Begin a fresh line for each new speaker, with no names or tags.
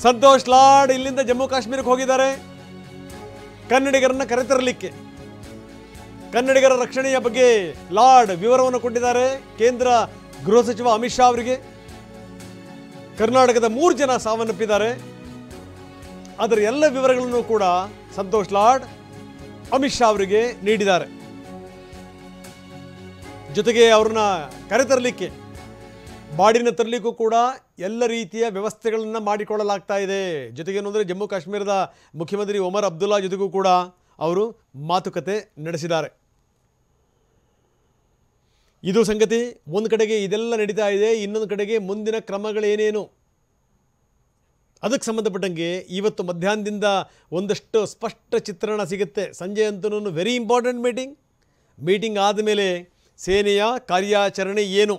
ಸಂತೋಷ್ ಲಾಡ್ ಇಲ್ಲಿಂದ ಜಮ್ಮು ಕಾಶ್ಮೀರಕ್ಕೆ ಹೋಗಿದ್ದಾರೆ ಕನ್ನಡಿಗರನ್ನ ಕರೆತರಲಿಕ್ಕೆ. ಕನ್ನಡಿಗರ ರಕ್ಷಣೆಯ ಬಗ್ಗೆ ಲಾರ್ಡ್ ವಿವರವನ್ನು ಕೊಟ್ಟಿದ್ದಾರೆ ಕೇಂದ್ರ ಗೃಹ ಸಚಿವ ಅಮಿತ್ ಶಾ ಅವರಿಗೆ. ಕರ್ನಾಟಕದ 3 ಜನ ಸಾವನ್ನಪ್ಪಿದ್ದಾರೆ. ಅದರ ಎಲ್ಲ ವಿವರಗಳನ್ನು ಕೂಡ ಸಂತೋಷ್ ಲಾಡ್ ಅಮಿತ್ ಶಾ ಅವರಿಗೆ ನೀಡಿದ್ದಾರೆ. ಜೊತೆಗೆ ಅವ್ರನ್ನ ಕರೆತರಲಿಕ್ಕೆ ಬಾಡಿನ ತರಲಿಕ್ಕೂ ಕೂಡ ಎಲ್ಲ ರೀತಿಯ ವ್ಯವಸ್ಥೆಗಳನ್ನು ಮಾಡಿಕೊಳ್ಳಲಾಗ್ತಾ ಇದೆ. ಜೊತೆಗೇನು ಅಂದರೆ ಜಮ್ಮು ಕಾಶ್ಮೀರದ ಮುಖ್ಯಮಂತ್ರಿ ಒಮರ್ ಅಬ್ದುಲ್ಲಾ ಜೊತೆಗೂ ಕೂಡ ಅವರು ಮಾತುಕತೆ ನಡೆಸಿದ್ದಾರೆ. ಇದು ಸಂಗತಿ. ಒಂದು ಕಡೆಗೆ ಇದೆಲ್ಲ ನಡೀತಾ ಇದೆ, ಇನ್ನೊಂದು ಕಡೆಗೆ ಮುಂದಿನ ಕ್ರಮಗಳೇನೇನು ಅದಕ್ಕೆ ಸಂಬಂಧಪಟ್ಟಂಗೆ ಇವತ್ತು ಮಧ್ಯಾಹ್ನದಿಂದ ಒಂದಷ್ಟು ಸ್ಪಷ್ಟ ಚಿತ್ರಣ ಸಿಗುತ್ತೆ. ಸಂಜೆ ಅಂತೂ ವೆರಿ ಇಂಪಾರ್ಟೆಂಟ್ ಮೀಟಿಂಗ್ ಆದಮೇಲೆ ಸೇನೆಯ ಕಾರ್ಯಾಚರಣೆ ಏನು